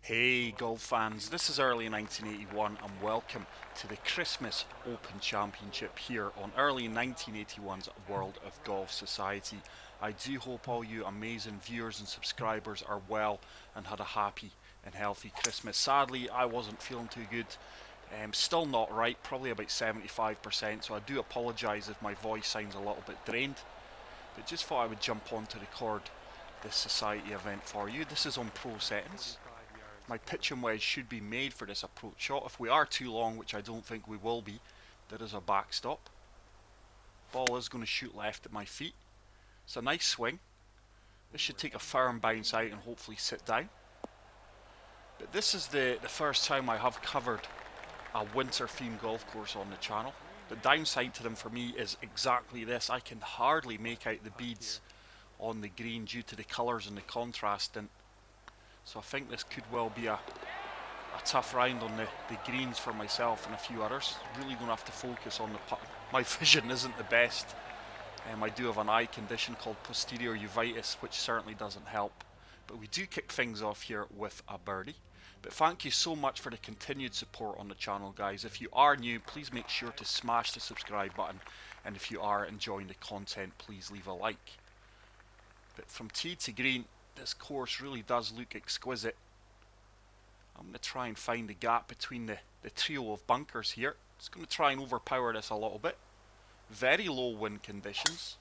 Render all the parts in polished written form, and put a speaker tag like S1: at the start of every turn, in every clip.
S1: Hey golf fans, this is Early 1981 and welcome to the Christmas Open Championship here on Early 1981's World of Golf Society. I do hope all you amazing viewers and subscribers are well and had a happy and healthy Christmas. Sadly, I wasn't feeling too good. Still not right, probably about 75%, so I do apologise if my voice sounds a little bit drained. But just thought I would jump on to record this society event for you. This is on pro settings. My pitching wedge should be made for this approach shot. If we are too long, which I don't think we will be, there is a backstop. Ball is going to shoot left at my feet. It's a nice swing. This should take a firm bounce out and hopefully sit down. But this is the first time I have covered a winter themed golf course on the channel. The downside to them for me is exactly this. I can hardly make out the beads on the green due to the colours and the contrast. And so I think this could well be a tough round on the greens for myself and a few others. Really going to have to focus on the putt. My vision isn't the best. I do have an eye condition called posterior uveitis, which certainly doesn't help. But we do kick things off here with a birdie. But thank you so much for the continued support on the channel, guys. If you are new, please make sure to smash the subscribe button. And if you are enjoying the content, please leave a like. But from tee to green, this course really does look exquisite. I'm going to try and find the gap between the trio of bunkers here. Just going to try and overpower this a little bit. Very low wind conditions.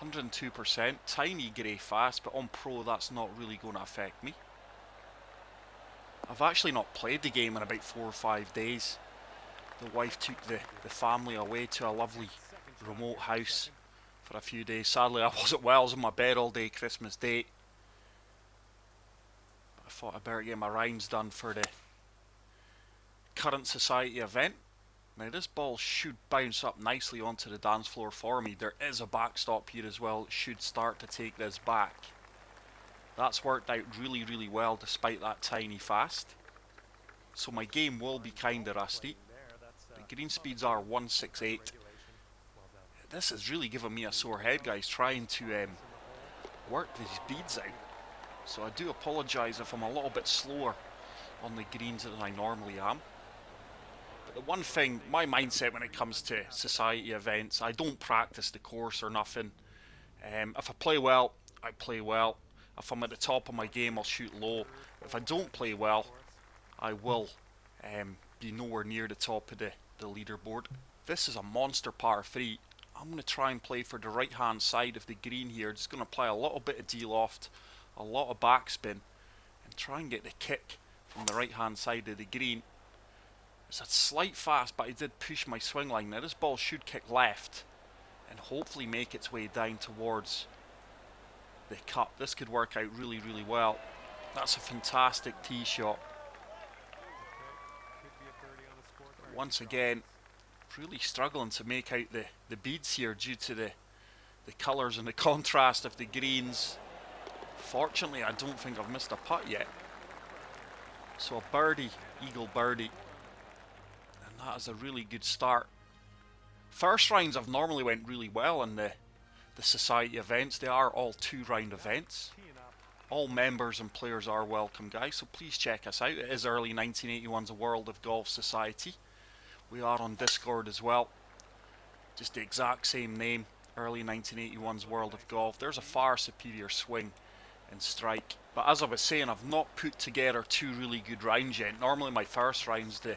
S1: 102%, tiny grey fast, but on pro that's not really going to affect me. I've actually not played the game in about 4 or 5 days. The wife took the family away to a lovely remote house for a few days. Sadly, I wasn't well. I was in my bed all day Christmas Day. But I thought I'd better get my rounds done for the current society event. Now this ball should bounce up nicely onto the dance floor for me. There is a backstop here as well. It should start to take this back. That's worked out really, really well despite that tiny fast. So my game will be kinda rusty. The green speeds are 168. This is really giving me a sore head, guys, trying to work these beads out. So I do apologise if I'm a little bit slower on the greens than I normally am. But the one thing, my mindset when it comes to society events, I don't practice the course or nothing. If I play well, I play well. If I'm at the top of my game, I'll shoot low. If I don't play well, I will be nowhere near the top of the leaderboard. This is a monster par 3. I'm going to try and play for the right hand side of the green here. Just going to apply a little bit of D-loft, a lot of backspin, and try and get the kick from the right hand side of the green. It's a slight fast, but I did push my swing line. Now this ball should kick left and hopefully make its way down towards the cup. This could work out really, really well. That's a fantastic tee shot. But once again, really struggling to make out the beads here due to the colours and the contrast of the greens. Fortunately, I don't think I've missed a putt yet. So a birdie, eagle birdie. And that is a really good start. First rounds have normally went really well in the society events. They are all 2-round events. All members and players are welcome, guys, so please check us out. It is Early 1981's World of Golf Society. We are on Discord as well. Just the exact same name, Early 1981's World of Golf. There's a far superior swing and strike. But as I was saying, I've not put together 2 really good rounds yet. Normally my first round's the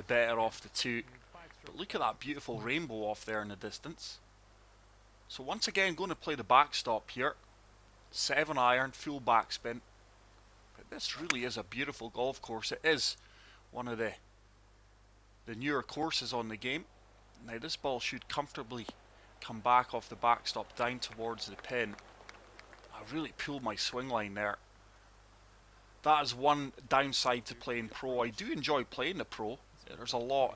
S1: better off the 2. But look at that beautiful rainbow off there in the distance. So once again, going to play the backstop here. 7-iron, full backspin. But this really is a beautiful golf course. It is one of the newer courses on the game. Now this ball should comfortably come back off the backstop down towards the pin. I really pulled my swing line there. That is one downside to playing pro. I do enjoy playing the pro. There's a lot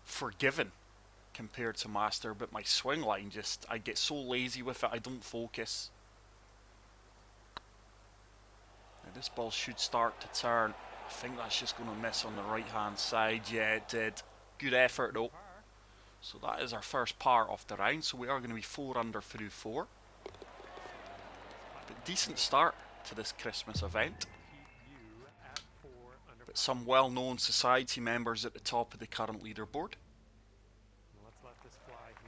S1: forgiven compared to master, but my swing line just, I get so lazy with it, I don't focus. Now this ball should start to turn. I think that's just going to miss on the right hand side. Yeah, it did. Good effort though. So that is our first par off the round. So we are going to be 4 under through 4. But decent start. to this Christmas event. But some well-known society members at the top of the current leaderboard.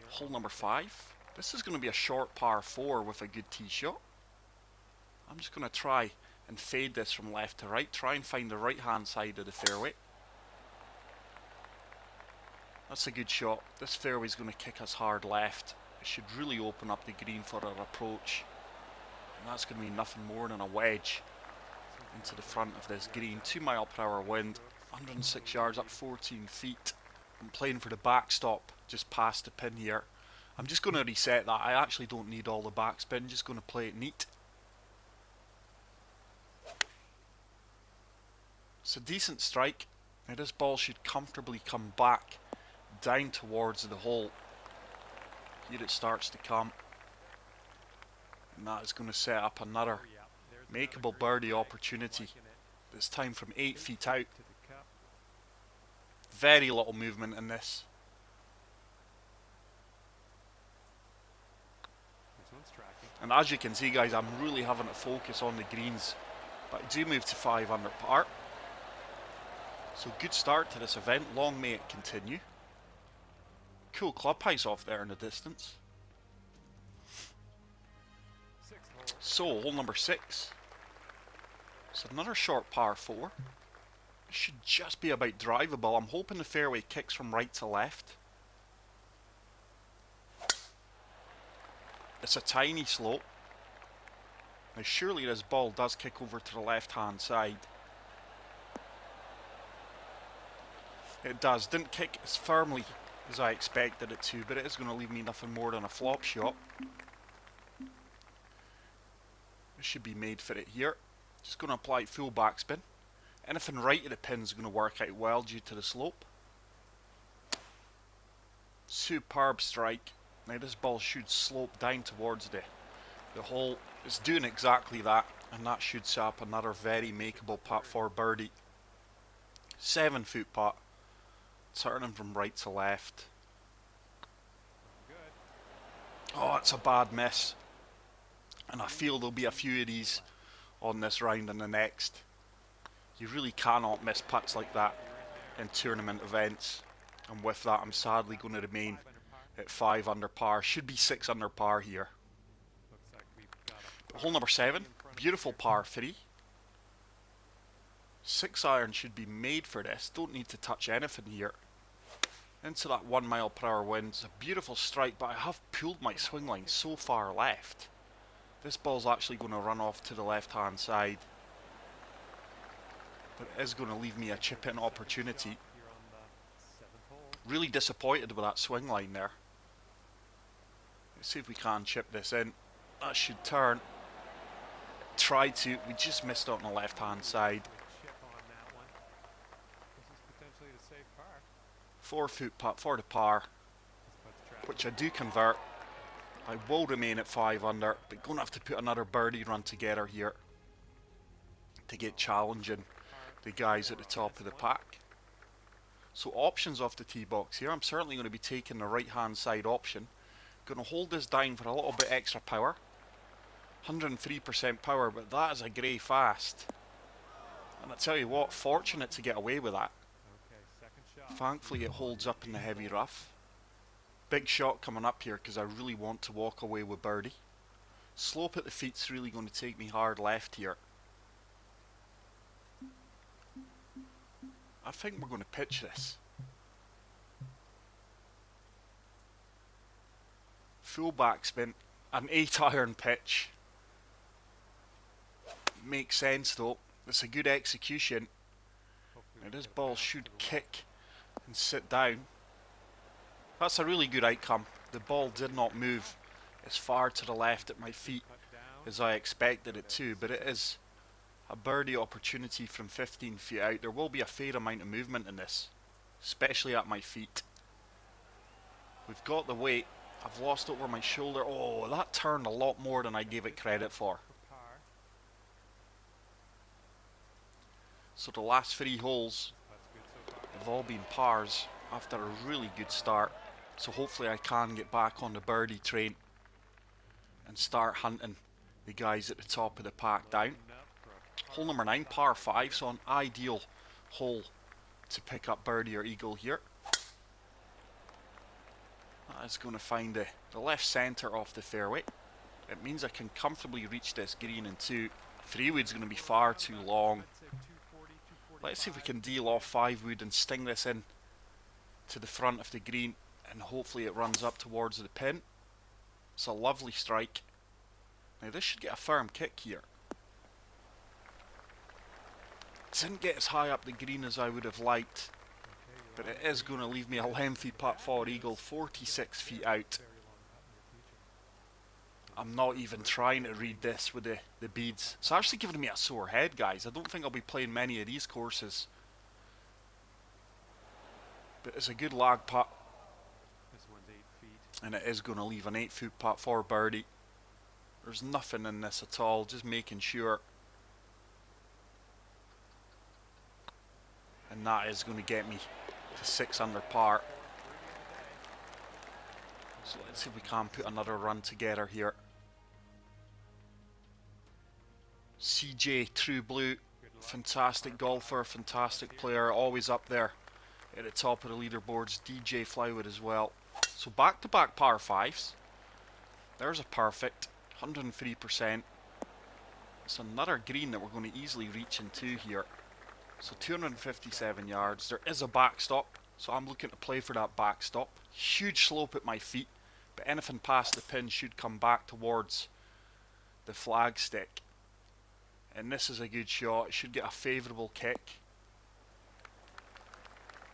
S1: Hole number 5. This is going to be a short par 4 with a good tee shot. I'm just going to try and fade this from left to right. Try and find the right hand side of the fairway. That's a good shot. This fairway is going to kick us hard left. It should really open up the green for our approach. And that's going to be nothing more than a wedge into the front of this green. 2 mph wind, 106 yards up 14 feet. I'm playing for the backstop just past the pin here. I'm just going to reset that. I actually don't need all the backspin, just going to play it neat. It's a decent strike. Now this ball should comfortably come back down towards the hole. Here it starts to come. And that is going to set up another makeable birdie opportunity. This time from 8 feet out. Very little movement in this. And as you can see, guys, I'm really having to focus on the greens. But I do move to 5 under par. So good start to this event. Long may it continue. Cool clubhouse off there in the distance. So, hole number 6. It's another short par 4. It should just be about drivable. I'm hoping the fairway kicks from right to left. It's a tiny slope. Now surely this ball does kick over to the left hand side. It does. Didn't kick as firmly as I expected it to, but it is going to leave me nothing more than a flop shot. It should be made for it here. Just going to apply full backspin. Anything right of the pin is going to work out well due to the slope. Superb strike. Now this ball should slope down towards the hole. It's doing exactly that, and that should set up another very makeable putt for birdie. 7 foot putt. Turning from right to left. Oh, it's a bad miss. And I feel there'll be a few of these on this round and the next. You really cannot miss putts like that in tournament events. And with that, I'm sadly going to remain at 5 under par. Should be 6 under par here. But hole number 7, beautiful par 3. 6 iron should be made for this. Don't need to touch anything here. Into that 1 mph wind. It's a beautiful strike, but I have pulled my swing line so far left. This ball's actually going to run off to the left hand side. But it is going to leave me a chip in opportunity. Really disappointed with that swing line there. Let's see if we can chip this in. That should turn. Try to. We just missed it on the left hand side. 4 foot putt for the par, which I do convert. I will remain at 5 under, but going to have to put another birdie run together here to get challenging the guys at the top of the pack. So options off the tee box here. I'm certainly going to be taking the right hand side option. Going to hold this down for a little bit extra power. 103% power, but that is a grey fast. And I tell you what, fortunate to get away with that. Thankfully it holds up in the heavy rough. Big shot coming up here because I really want to walk away with birdie. Slope at the feet's really going to take me hard left here. I think we're going to pitch this. Full backspin, an 8 iron pitch. Makes sense though. It's a good execution. Now this ball should kick and sit down. That's a really good outcome. The ball did not move as far to the left at my feet as I expected it to, but it is a birdie opportunity from 15 feet out. There will be a fair amount of movement in this, especially at my feet. We've got the weight. I've lost over my shoulder. Oh, that turned a lot more than I gave it credit for. So the last 3 holes have all been pars after a really good start. So hopefully I can get back on the birdie train and start hunting the guys at the top of the pack down. Hole number 9, par 5, so an ideal hole to pick up birdie or eagle here. That is going to find the left centre off the fairway. It means I can comfortably reach this green in 2. 3 wood's going to be far too long. Let's see if we can deal off 5 wood and sting this in to the front of the green, and hopefully it runs up towards the pin. It's a lovely strike. Now this should get a firm kick here. Didn't get as high up the green as I would have liked, but it is going to leave me a lengthy putt for eagle, 46 feet out. I'm not even trying to read this with the beads. It's actually giving me a sore head, guys. I don't think I'll be playing many of these courses. But it's a good lag putt. And it is going to leave an 8-foot putt for birdie. There's nothing in this at all, just making sure. And that is going to get me to 6 under par. So let's see if we can put another run together here. CJ True Blue, fantastic golfer, fantastic player, always up there at the top of the leaderboards. DJ Flywood as well. So back-to-back par 5s. There's a perfect, 103%. It's another green that we're going to easily reach in 2 here. So 257 yards. There is a backstop, so I'm looking to play for that backstop. Huge slope at my feet, but anything past the pin should come back towards the flagstick. And this is a good shot. It should get a favourable kick.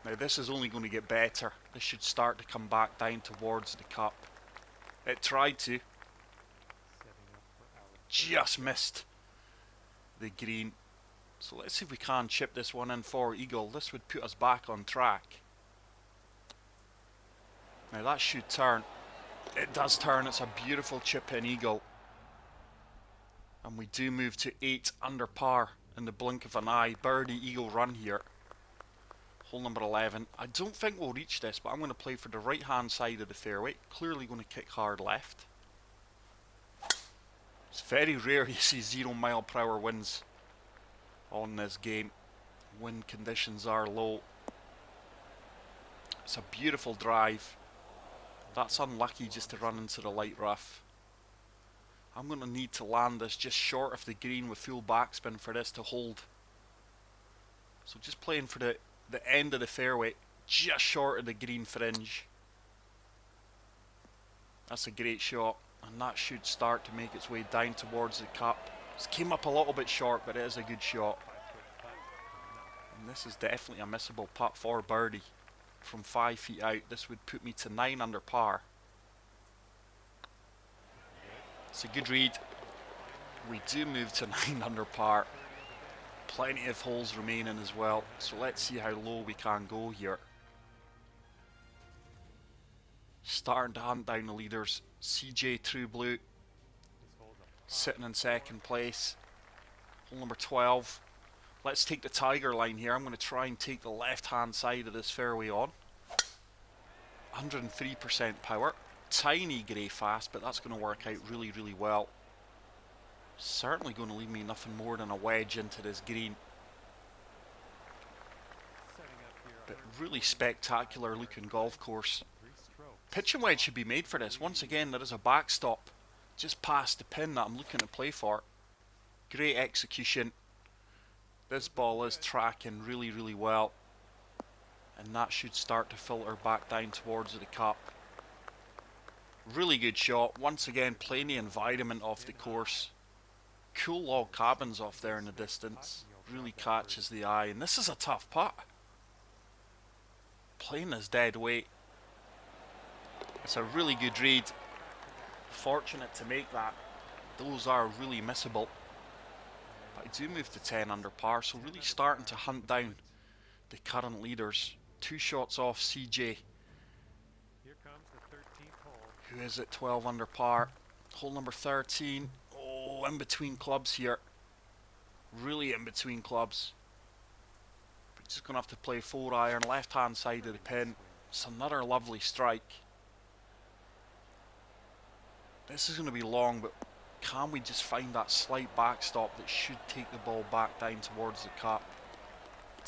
S1: Now this is only going to get better. This should start to come back down towards the cup. It tried to. Just missed the green. So let's see if we can chip this one in for eagle. This would put us back on track. Now that should turn. It does turn. It's a beautiful chip in eagle. And we do move to 8 under par in the blink of an eye. Birdie eagle run here. Hole number 11. I don't think we'll reach this, but I'm going to play for the right hand side of the fairway. Clearly going to kick hard left. It's very rare you see 0 mile/hour winds on this game. Wind conditions are low. It's a beautiful drive. That's unlucky just to run into the light rough. I'm going to need to land this just short of the green with full backspin for this to hold. So just playing for the end of the fairway, just short of the green fringe. That's a great shot, and that should start to make its way down towards the cup. It came up a little bit short, but it is a good shot. And this is definitely a missable putt for birdie. From 5 feet out, this would put me to 9 under par. It's a good read. We do move to 9 under par. Plenty of holes remaining as well, so let's see how low we can go here. Starting to hunt down the leaders. CJ True Blue sitting in second place. Hole number 12. Let's take the tiger line here. I'm going to try and take the left hand side of this fairway on. 103% power. Tiny grey fast, but that's going to work out really, really well. Certainly going to leave me nothing more than a wedge into this green. But really spectacular looking golf course. Pitching wedge should be made for this. Once again, there is a backstop just past the pin that I'm looking to play for. Great execution. This ball is tracking really, really well. And that should start to filter back down towards the cup. Really good shot. Once again, playing the environment of the course. Cool log cabins off there in the distance. Really catches the eye. And this is a tough putt. Playing this dead weight. It's a really good read. Fortunate to make that. Those are really missable. But I do move to 10 under par, so really starting to hunt down the current leaders. 2 shots off CJ, who is at 12 under par. Hole number 13. Oh, in between clubs here. Really in between clubs. But just going to have to play 4-iron, left hand side of the pin. It's another lovely strike. This is going to be long, but can we just find that slight backstop that should take the ball back down towards the cup?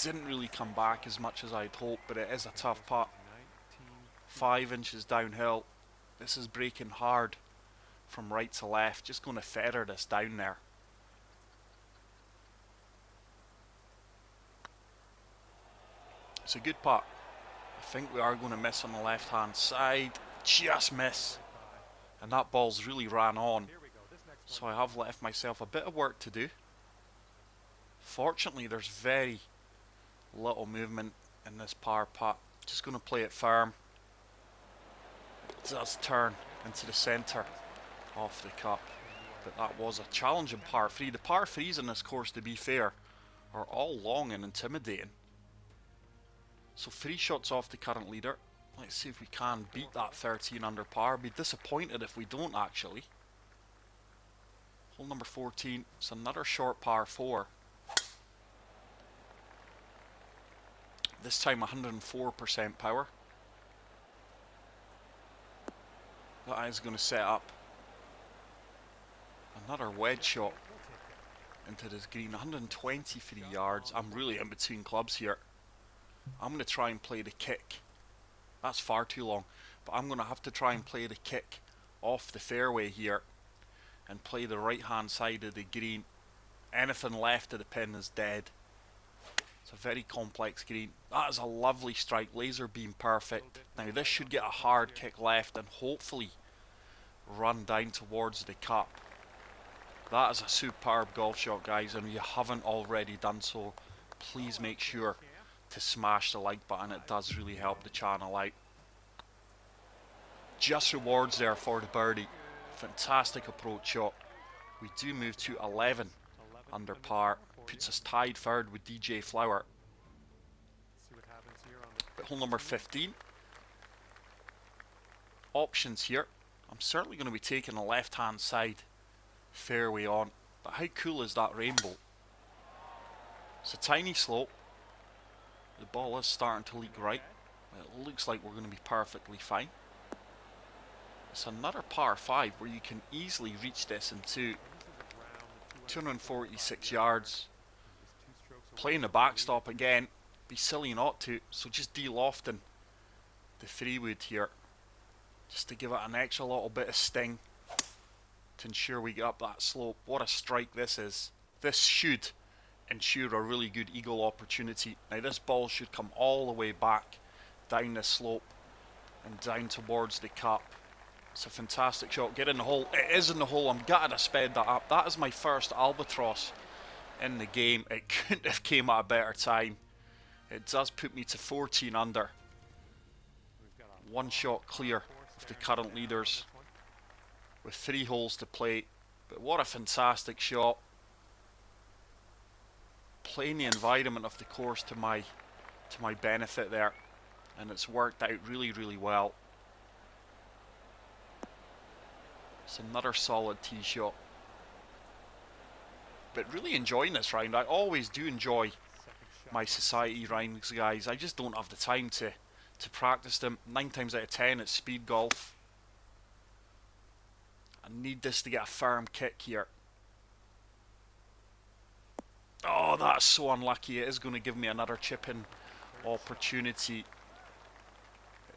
S1: Didn't really come back as much as I'd hoped, but it is a tough putt. 5 inches downhill. This is breaking hard from right to left. Just going to feather this down there. It's a good putt. I think we are going to miss on the left hand side. Just miss. And that ball's really ran on. So I have left myself a bit of work to do. Fortunately, there's very little movement in this par putt. Just going to play it firm. It does turn into the centre of the cup. But that was a challenging par 3. The par 3s in this course, to be fair, are all long and intimidating. So 3 shots off the current leader. Let's see if we can beat that 13 under par. Be disappointed if we don't actually. Hole number 14. It's another short par 4. This time 104% power. That is going to set up another wedge shot into this green. 123 yards. I'm really in between clubs here. I'm going to try and play the kick. That's far too long. But I'm going to have to try and play the kick off the fairway here and play the right hand side of the green. Anything left of the pin is dead. It's a very complex green. That is a lovely strike. Laser beam perfect. Now this should get a hard kick left and hopefully run down towards the cup. That is a superb golf shot, guys, and if you haven't already done so, please make sure to smash the like button. It does really help the channel out. Just rewards there for the birdie. Fantastic approach shot. We do move to 11 under par. Puts us tied third with DJ Flower. But hole number 15. Options here. I'm certainly going to be taking the left hand side fairway on. But how cool is that rainbow? It's a tiny slope. The ball is starting to leak right. It looks like we're going to be perfectly fine. It's another par 5 where you can easily reach this into 246 yards. Playing the backstop again. Be silly not to. So just de-lofting the 3-wood here. Just to give it an extra little bit of sting to ensure we get up that slope. What a strike this is. This should ensure a really good eagle opportunity. Now this ball should come all the way back down this slope and down towards the cup. It's a fantastic shot. Get in the hole. It is in the hole. I'm gutted I sped that up. That is my first Albatross in the game. It couldn't have came at a better time. It does put me to 14 under. 1 shot clear of the current leaders with 3 holes to play. But what a fantastic shot. Playing the environment of the course to my benefit there, and it's worked out really, really well. It's another solid tee shot. But really enjoying this round. I always do enjoy my society rounds, guys. I just don't have the time to practice them. 9 times out of 10 it's speed golf. I need this to get a firm kick here. Oh, that's so unlucky. It is going to give me another chip-in opportunity.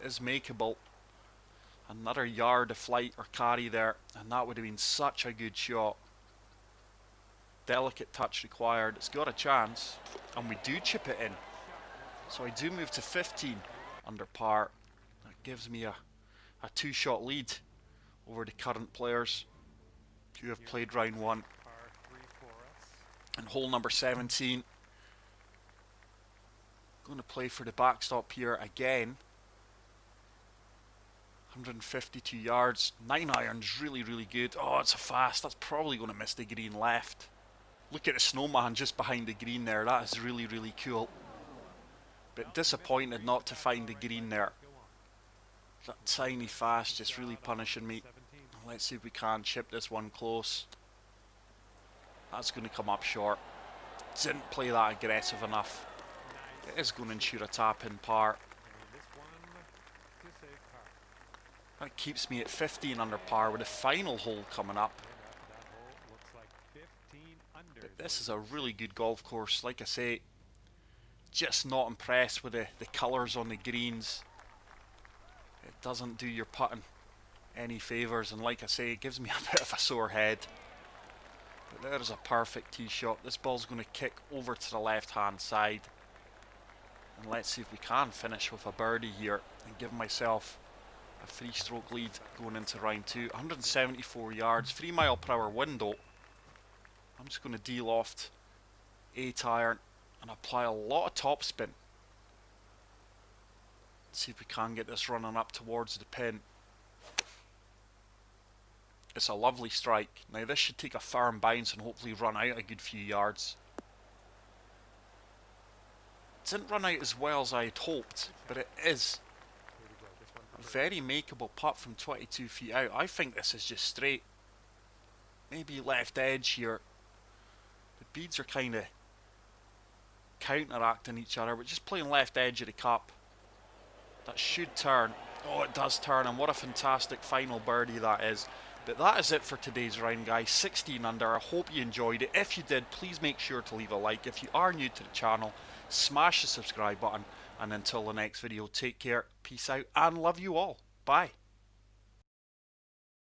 S1: It is makeable. Another yard of flight or carry there, and that would have been such a good shot. Delicate touch required. It's got a chance, and we do chip it in. So I do move to 15 under par. That gives me a 2-shot lead over the current players who have played round 1. And hole number 17. Going to play for the backstop here again. 152 yards. 9 irons, really, really good. Oh, it's a fast. That's probably going to miss the green left. Look at the snowman just behind the green there. That is really, really cool. But disappointed not to find the green there. That tiny fast just really punishing me. Let's see if we can chip this one close. That's going to come up short. Didn't play that aggressive enough. It is going to ensure a tap-in par. That keeps me at 15 under par with the final hole coming up. But this is a really good golf course. Like I say, just not impressed with the colours on the greens. It doesn't do your putting any favours, and like I say, it gives me a bit of a sore head. But there's a perfect tee shot. This ball's going to kick over to the left hand side. And let's see if we can finish with a birdie here and give myself a 3-stroke lead going into round 2. 174 yards, 3 mile per hour window. I'm just going to de-loft 8 iron and apply a lot of topspin. Let's see if we can get this running up towards the pin. It's a lovely strike. Now this should take a firm bounce and hopefully run out a good few yards. It didn't run out as well as I had hoped, but it is a very makeable putt from 22 feet out. I think this is just straight. Maybe left edge here. The beads are kind of counteracting each other, but just playing left edge of the cup. That should turn. Oh, it does turn, and what a fantastic final birdie that is. But that is it for today's round, guys. 16 under. I hope you enjoyed it. If you did, please make sure to leave a like. If you are new to the channel, smash the subscribe button. And until the next video, take care, peace out, and love you all. Bye.